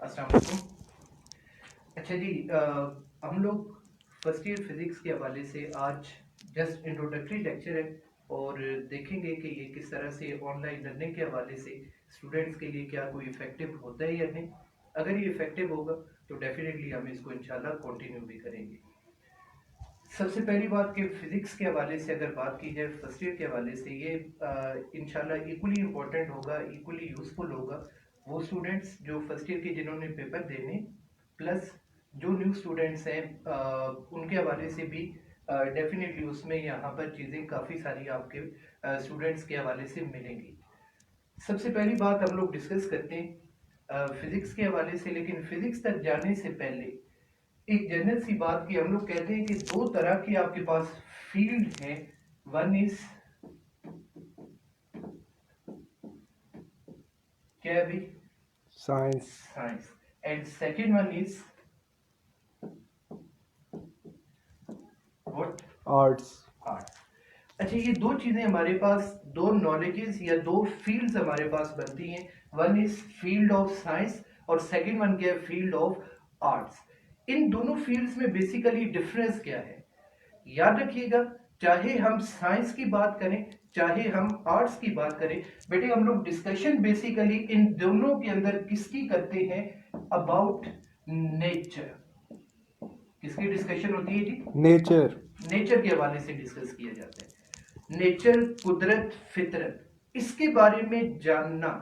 अस्सलाम वालेकुम। अच्छा जी, हम लोग फर्स्ट ईयर फिजिक्स के हवाले से आज जस्ट इंट्रोडक्टरी लेक्चर है और देखेंगे कि ये किस तरह से ऑनलाइन लर्निंग के हवाले से स्टूडेंट्स के लिए क्या कोई इफेक्टिव होता है या नहीं। अगर ये इफेक्टिव होगा तो डेफिनेटली हम इसको इंशाल्लाह कंटिन्यू भी करेंगे। सबसे पहली बात कि फिजिक्स के हवाले से अगर बात की जाए फर्स्ट ईयर के हवाले से, ये इंशाल्लाह इक्वली इम्पोर्टेंट होगा, इक्वली यूजफुल होगा वो स्टूडेंट्स जो फर्स्ट ईयर के जिन्होंने पेपर देने, प्लस जो न्यू स्टूडेंट्स हैं उनके हवाले से भी डेफिनेटली उसमें यहाँ पर चीज़ें काफ़ी सारी आपके स्टूडेंट्स के हवाले से मिलेंगी। सबसे पहली बात हम लोग डिस्कस करते हैं फिजिक्स के हवाले से, लेकिन फिजिक्स तक जाने से पहले एक जनरल सी बात की हम लोग कहते हैं कि दो तरह की आपके पास फील्ड है। वन इज क्या है अभी? Science science. And second one is what? Arts. Arts. अच्छा, ये दो चीजें हमारे पास, दो नॉलेजेस या दो फील्ड्स हमारे पास बनती हैं। One is field of science और सेकेंड वन क्या है? Field of arts. इन दोनों फील्ड्स में बेसिकली डिफरेंस क्या है? याद रखिएगा, चाहे हम साइंस की बात करें चाहे हम आर्ट्स की बात करें, बेटे हम लोग डिस्कशन बेसिकली इन दोनों के अंदर किसकी करते हैं? About nature. किसकी डिस्कशन होती है जी? नेचर। नेचर के हवाले से डिस्कस किया जाता है। नेचर, कुदरत, फितरत, इसके बारे में जानना,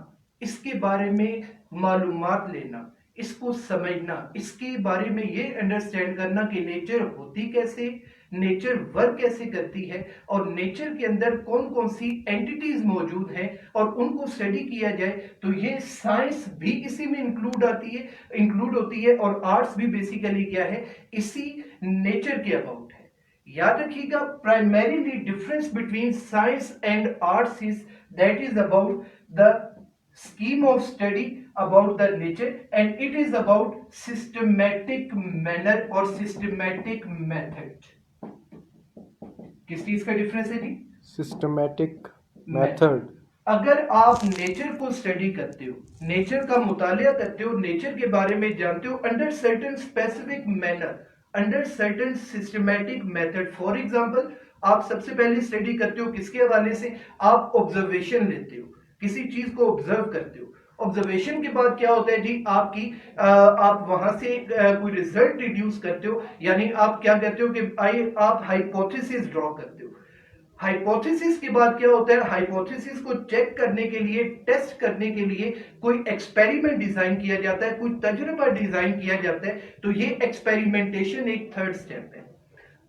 इसके बारे में मालूमात लेना, इसको समझना, इसके बारे में ये अंडरस्टैंड करना कि नेचर होती कैसे, नेचर वर्क कैसे करती है और नेचर के अंदर कौन कौन सी एंटिटीज मौजूद हैं और उनको स्टडी किया जाए, तो ये साइंस भी इसी में इंक्लूड होती है और आर्ट्स भी बेसिकली क्या है? इसी नेचर के अबाउट है। याद रखिएगा, primarily difference between science and arts is that is about the scheme of study about the nature and it is about systematic manner or systematic method। किस चीज का डिफरेंस है जी? Systematic method. अगर आप नेचर को स्टडी करते हो, nature का मुतालिया करते हो, नेचर के बारे में जानते हो under certain specific manner, under certain systematic method. For example, आप सबसे पहले स्टडी करते हो किसके हवाले से? आप ऑब्जर्वेशन लेते हो, किसी चीज को ऑब्जर्व करते हो। ऑब्जर्वेशन के बाद क्या होता है जी? आप वहां से कोई रिजल्ट डिड्यूस करते हो, यानी आप क्या करते हो कि आप हाइपोथेसिस ड्रॉ करते हो। हाइपोथेसिस के बाद क्या होता है? हाइपोथेसिस को चेक करने के लिए, टेस्ट करने के लिए कोई एक्सपेरिमेंट डिजाइन किया जाता है, कोई तजुर्बा डिजाइन किया जाता है, तो ये एक्सपेरिमेंटेशन एक थर्ड स्टेप है।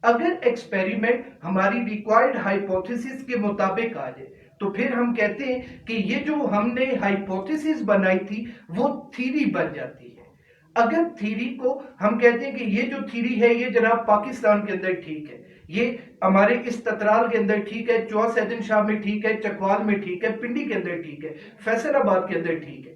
अगर एक्सपेरिमेंट हमारी रिक्वायर्ड हाइपोथेसिस के मुताबिक आ जाए तो फिर हम कहते हैं कि ये जो हमने हाइपोथेसिस बनाई थी वो थ्योरी बन जाती है। अगर थ्योरी को हम कहते हैं कि ये जो थ्योरी है ये जनाब पाकिस्तान के अंदर ठीक है, ये हमारे इस ततराल के अंदर ठीक है, चौसैदन शाह में ठीक है, चकवाल में ठीक है, पिंडी के अंदर ठीक है, फैसलाबाद के अंदर ठीक है,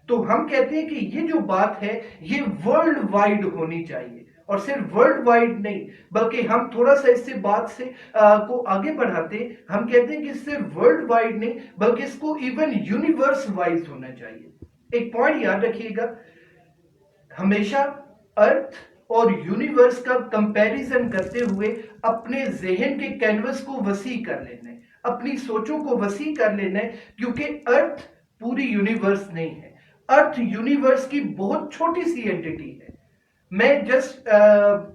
तो हम कहते हैं कि ये जो बात है ये वर्ल्ड वाइड होनी चाहिए। और सिर्फ वर्ल्ड वाइड नहीं, बल्कि हम थोड़ा सा इससे बात से को आगे बढ़ाते, हम कहते हैं कि सिर्फ वर्ल्ड वाइड नहीं बल्कि इसको इवन यूनिवर्स वाइज होना चाहिए। एक पॉइंट याद रखिएगा, हमेशा अर्थ और यूनिवर्स का कंपैरिजन करते हुए अपने जहन के कैनवस को वसी कर लेना है, अपनी सोचों को वसी कर लेना है, क्योंकि अर्थ पूरी यूनिवर्स नहीं है। अर्थ यूनिवर्स की बहुत छोटी सी एंटिटी है। मैं जस्ट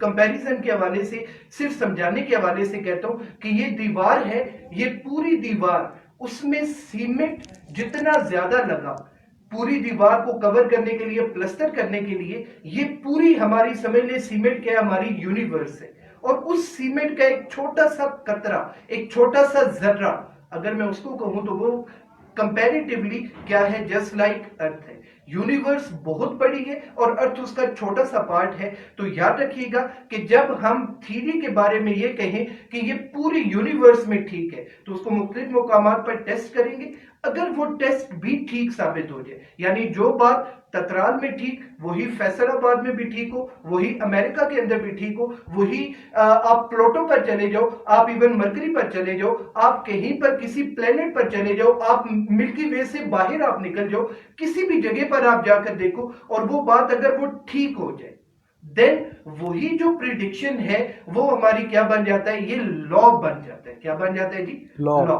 कंपैरिजन के हवाले से, सिर्फ समझाने के हवाले से कहता हूं कि ये दीवार है, ये पूरी दीवार, उसमें सीमेंट जितना ज्यादा लगा पूरी दीवार को कवर करने के लिए, प्लस्तर करने के लिए, ये पूरी हमारी समझ ले सीमेंट क्या, हमारी यूनिवर्स है। और उस सीमेंट का एक छोटा सा कतरा, एक छोटा सा जर्रा, अगर मैं उसको कहूं तो वो कंपैरेटिवली क्या है? जस्ट लाइक अर्थ है। यूनिवर्स बहुत बड़ी है और अर्थ उसका छोटा सा पार्ट है। तो याद रखिएगा कि जब हम थ्योरी के बारे में ये कहें कि ये पूरी यूनिवर्स में ठीक है, तो उसको मुख्तलिफ मुकामात पर टेस्ट करेंगे। अगर वो टेस्ट भी ठीक साबित हो जाए, यानी जो बात ततराल में ठीक वही फैसलाबाद में भी ठीक हो, वही अमेरिका के अंदर भी ठीक हो, वही आप प्लूटो पर चले जाओ, आप इवन मरकरी पर चले जाओ, आप कहीं पर किसी प्लेनेट पर चले जाओ, आप मिल्की वे से बाहर आप निकल जाओ, किसी भी जगह पर बार आप जाकर देखो और वो बात अगर वो ठीक हो जाए, देन वही जो प्रिडिक्शन है वो हमारी क्या बन जाता है, ये लॉ बन जाता है। क्या बन जाता है जी? Law. लॉ।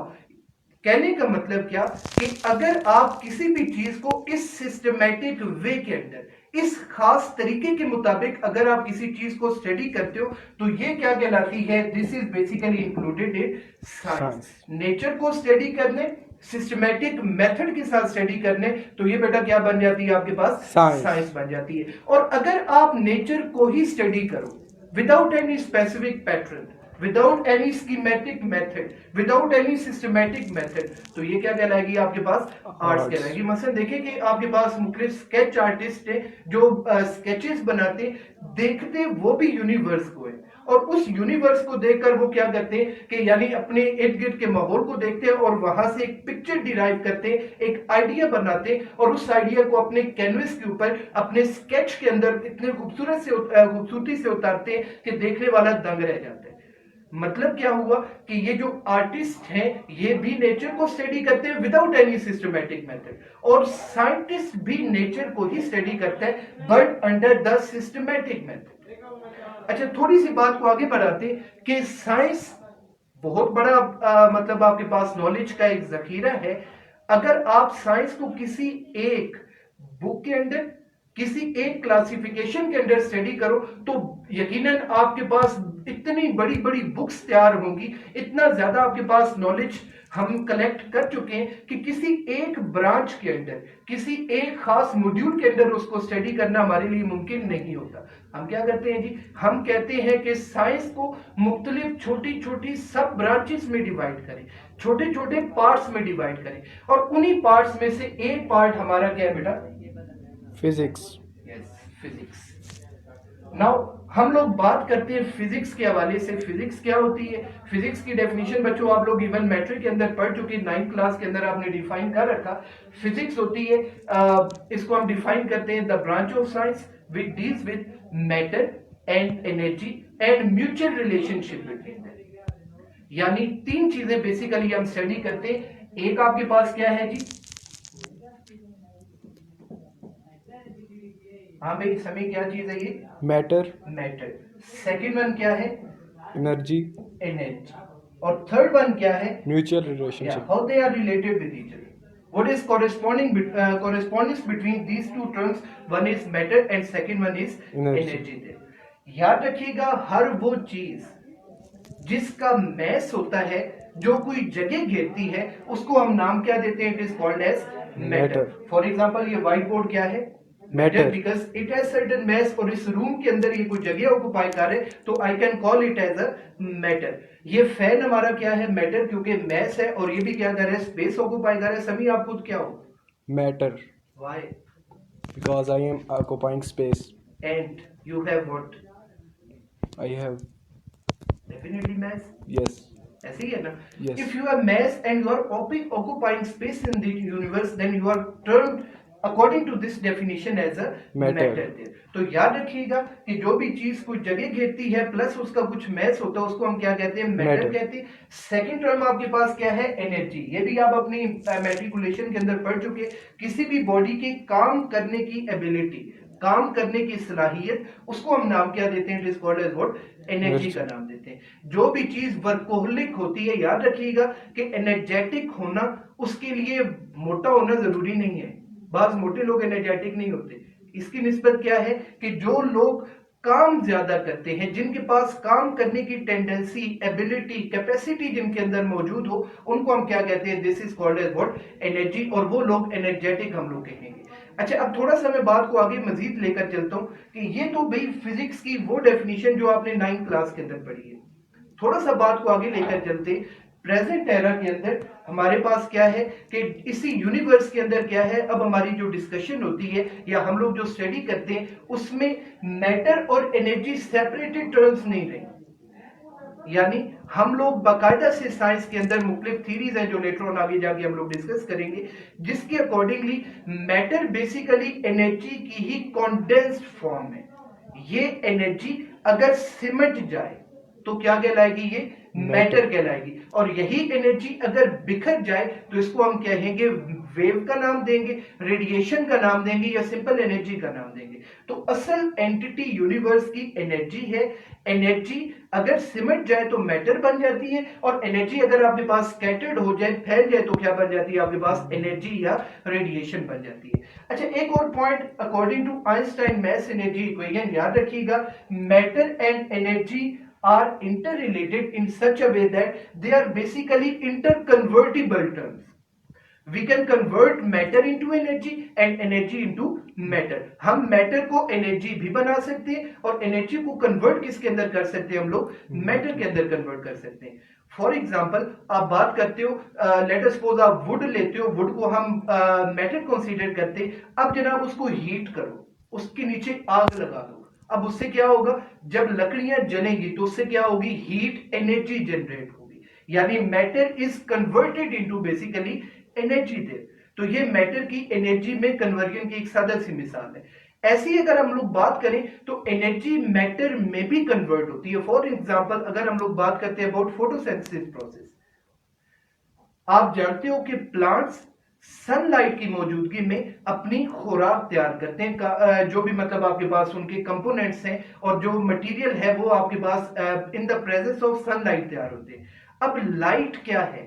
कहने का मतलब क्या कि अगर आप किसी भी चीज को इस सिस्टमैटिक वे के अंदर, इस खास तरीके के मुताबिक अगर आप किसी चीज को स्टडी करते हो तो ये क्या कहलाती है? This is basically included in science. Nature को स्टडी करने, सिस्टमैटिक मेथड के साथ स्टडी करने, तो ये बेटा क्या बन जाती है आपके पास? साइंस बन जाती है। और अगर आप नेचर को ही स्टडी करो without any specific pattern, without any schematic method, without any systematic method, तो ये क्या कहलाएगी आपके पास? आर्ट्स कहलाएगी। मसलन देखिए कि आपके पास मुख्तलिफ स्केच आर्टिस्ट है जो स्केचेस बनाते, देखते वो भी यूनिवर्स को है, और उस यूनिवर्स को देखकर वो क्या करते हैं कि यानी अपने इर्द गिर्द के माहौल को देखते हैं और वहां से एक पिक्चर डिराइव करते हैं, एक आइडिया बनाते हैं, और उस आइडिया को अपने कैनवस के ऊपर, अपने स्केच के अंदर इतने खूबसूरती से उतारते हैं कि देखने वाला दंग रह जाता है। मतलब क्या हुआ कि ये जो आर्टिस्ट हैं ये भी नेचर को स्टडी करते हैं विदाउट एनी सिस्टमैटिक मेथड, और साइंटिस्ट भी नेचर को ही स्टडी करता है but under the systematic method. अच्छा, थोड़ी सी बात को आगे बढ़ाते कि साइंस बहुत बड़ा मतलब आपके पास नॉलेज का एक जखीरा है। अगर आप साइंस को किसी एक बुक के अंदर, किसी एक क्लासिफिकेशन के अंदर स्टडी करो तो यकीनन आपके पास इतनी बड़ी बड़ी बुक्स तैयार होंगी, इतना ज्यादा आपके पास नॉलेज हम कलेक्ट कर चुके हैं कि किसी एक ब्रांच के अंदर, किसी एक खास मॉड्यूल के अंदर उसको स्टडी करना हमारे लिए मुमकिन नहीं होता। हम क्या करते हैं जी? हम कहते हैं कि साइंस को मुख्तलिफ छोटी छोटी सब ब्रांचेस में डिवाइड करें, छोटे छोटे पार्ट्स में डिवाइड करें, और उन्हीं पार्ट्स में से एक पार्ट हमारा क्या है बेटा? फिजिक्स। Yes, physics. नाउ हम लोग बात करते हैं फिजिक्स के हवाले से। फिजिक्स क्या होती है? फिजिक्स की डेफिनेशन बच्चों आप लोग इवन मैट्रिक के अंदर पढ़ चुके, 9th क्लास के अंदर आपने डिफाइन कर रखा। फिजिक्स होती है, इसको हम डिफाइन करते हैं, the branch of science which deals with matter and energy and mutual relationship between them. यानी तीन चीजें बेसिकली हम स्टडी करते हैं। एक आपके पास क्या है जी? हाँ भाई, समय क्या चीज है ये? मैटर। मैटर। सेकंड वन क्या है? एनर्जी। एनर्जी। और थर्ड वन क्या है? Mutual relationship. How they are related with each other, what is correspondence between these two terms? One is matter and second one is energy there. याद रखिएगा, हर वो चीज जिसका मैस होता है, जो कोई जगह घेरती है, उसको हम नाम क्या देते हैं? It is called as matter. For example ये व्हाइट बोर्ड क्या है? Matter, because it has certain mass, और इस रूम के अंदर ये कोई जगह ऑक्युपाई कर रहे, तो I can call it as a matter. ये फैन हमारा क्या है? मैटर, क्योंकि मैस है और ये भी क्या कर रहा है? स्पेस ऑक्युपाई कर रहा है। सभी आप खुद क्या हो? Matter. Why? Because I am occupying space. And you have what? I have definitely mass. Yes, ऐसे ही है ना? Yes. If you have mass and you are occupying space in the universe, then you are termed according to this definition as a Matter. matter. तो याद रखिएगा कि जो भी चीज कुछ जगह घेरती है प्लस उसका कुछ मैस होता है, उसको हम क्या कहते हैं? Matter Matter. कहते हैं। सेकंड टर्म आपके पास क्या है? एनर्जी। ये भी आप अपनी मैट्रिकुलेशन के अंदर पढ़ चुके। किसी भी बॉडी के काम करने की एबिलिटी, काम करने की सलाहियत, उसको हम नाम क्या देते हैं? It is called as what? Energy का नाम देते हैं। जो भी चीज वर्कोहलिक होती है, याद रखिएगा कि एनर्जेटिक होना उसके लिए मोटा होना जरूरी नहीं है। बाज मोटे लोग एनर्जेटिक नहीं होते। इसकी निस्बत क्या है कि जो लोग काम ज्यादा करते हैं, जिनके पास काम करने की टेंडेंसी, एबिलिटी, कैपेसिटी जिनके अंदर मौजूद हो, उनको हम क्या कहते हैं? This is called as what? Energy. और वो लोग एनर्जेटिक हम लोग कहेंगे। अच्छा, अब थोड़ा सा मैं बात को आगे मजीद लेकर चलता हूं कि ये तो भाई फिजिक्स की वो डेफिनेशन जो आपने 9th क्लास के अंदर पढ़ी है। थोड़ा सा बात को आगे लेकर चलते, प्रेजेंट एरा के अंदर हमारे पास क्या है कि इसी यूनिवर्स के अंदर क्या है? अब हमारी जो डिस्कशन होती है या हम लोग जो स्टडी करते हैं, उसमें मैटर और एनर्जी सेपरेटेड टर्म्स नहीं रहे। यानी हम लोग बाकायदा से साइंस के अंदर मुख्तलिफ थीरीज हैं जो लेटर ऑन आगे जाके हम लोग डिस्कस करेंगे, जिसके अकॉर्डिंगली मैटर बेसिकली एनर्जी की ही कॉन्डेंस्ड फॉर्म है। ये एनर्जी अगर सिमट जाए तो क्या कहलाएगी? ये मैटर कहलाएगी। और यही एनर्जी अगर बिखर जाए तो इसको हम कहेंगे वेव का नाम देंगे, रेडिएशन का नाम देंगे या सिंपल एनर्जी का नाम देंगे। तो असल एंटिटी यूनिवर्स की एनर्जी है। एनर्जी अगर सिमट जाए तो मैटर बन जाती है, और एनर्जी अगर आपके पास स्कैटर्ड हो जाए, फैल जाए, तो क्या बन जाती है आपके पास? एनर्जी या रेडिएशन बन जाती है। अच्छा, एक और point, according to Einstein mass energy equation याद रखिएगा, matter and energy are interrelated in such a way that they are basically interconvertible terms. We can convert matter into energy and energy into matter. हम matter को energy भी बना सकते हैं और energy को कन्वर्ट किसके अंदर कर सकते हैं? हम लोग मैटर के अंदर कन्वर्ट कर सकते हैं। फॉर एग्जाम्पल, आप बात करते हो, लेट अस सपोज आप वुड लेते हो, वुड को हम मैटर कंसीडर करते हैं। अब जनाब उसको हीट करो, उसके नीचे आग लगा दो। अब उससे क्या होगा? जब लकड़ियां जलेंगी तो उससे क्या होगी? हीट एनर्जी जनरेट होगी, यानी matter is converted into basically energy there. तो ये मैटर की एनर्जी में कन्वर्जन की एक सादा सी मिसाल है। ऐसी अगर हम लोग बात करें तो एनर्जी मैटर में भी कन्वर्ट होती है। फॉर एग्जांपल, अगर हम लोग बात करते हैं अबाउट फोटोसिंथेसिस प्रोसेस, आप जानते हो कि प्लांट्स सनलाइट की मौजूदगी में अपनी खुराक तैयार करते हैं। जो भी मतलब आपके पास उनके कंपोनेंट्स हैं और जो मटेरियल है वो आपके पास in the presence of sunlight तैयार होते हैं। अब लाइट क्या है?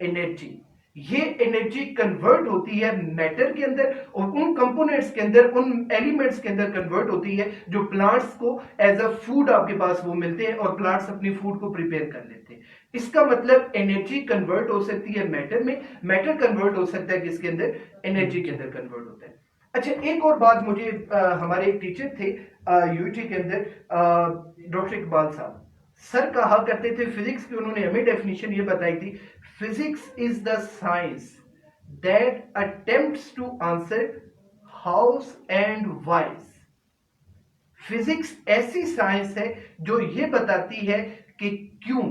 एनर्जी। ये एनर्जी कन्वर्ट होती है मैटर के अंदर और उन कंपोनेंट्स के अंदर, उन एलिमेंट्स के अंदर कन्वर्ट होती है जो प्लांट्स को एज अ फूड आपके पास वो मिलते हैं और प्लांट्स अपनी फूड को प्रिपेयर कर लेते हैं। इसका मतलब एनर्जी कन्वर्ट हो सकती है मैटर में, मैटर कन्वर्ट हो सकता है किसके अंदर? एनर्जी के अंदर कन्वर्ट होता है। अच्छा, एक और बात मुझे हमारे एक टीचर थे यूटी के अंदर, डॉक्टर इकबाल साहब, सर कहा करते थे फिजिक्स की, उन्होंने हमें डेफिनेशन ये बताई थी, physics is the science that attempts to answer hows and whys. Physics ऐसी साइंस है जो ये बताती है कि क्यों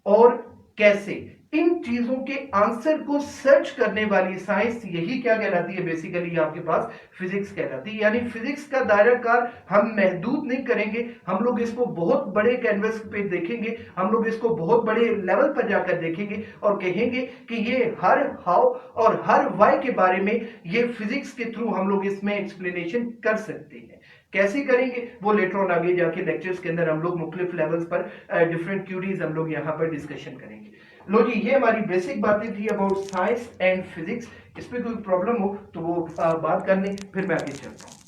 और कैसे, इन चीजों के आंसर को सर्च करने वाली साइंस, यही क्या कहलाती है? बेसिकली आपके पास फिजिक्स कहलाती है। यानी फिजिक्स का दायरा कार हम महदूद नहीं करेंगे, हम लोग इसको बहुत बड़े कैनवस पे देखेंगे, हम लोग इसको बहुत बड़े लेवल पर जाकर देखेंगे और कहेंगे कि ये हर हाउ और हर वाई के बारे में ये फिजिक्स के थ्रू हम लोग इसमें एक्सप्लेनेशन कर सकते हैं। कैसे करेंगे वो लेटर ऑन आगे जाके लेक्चर्स के अंदर हम लोग मुख्तलिफ लेवल्स पर डिफरेंट क्यूरीज हम लोग यहाँ पर डिस्कशन करेंगे। लो जी, ये हमारी बेसिक बातें थी अबाउट साइंस एंड फिजिक्स। इस पे कोई प्रॉब्लम हो तो वो बात कर लें, फिर मैं आगे चलता हूँ।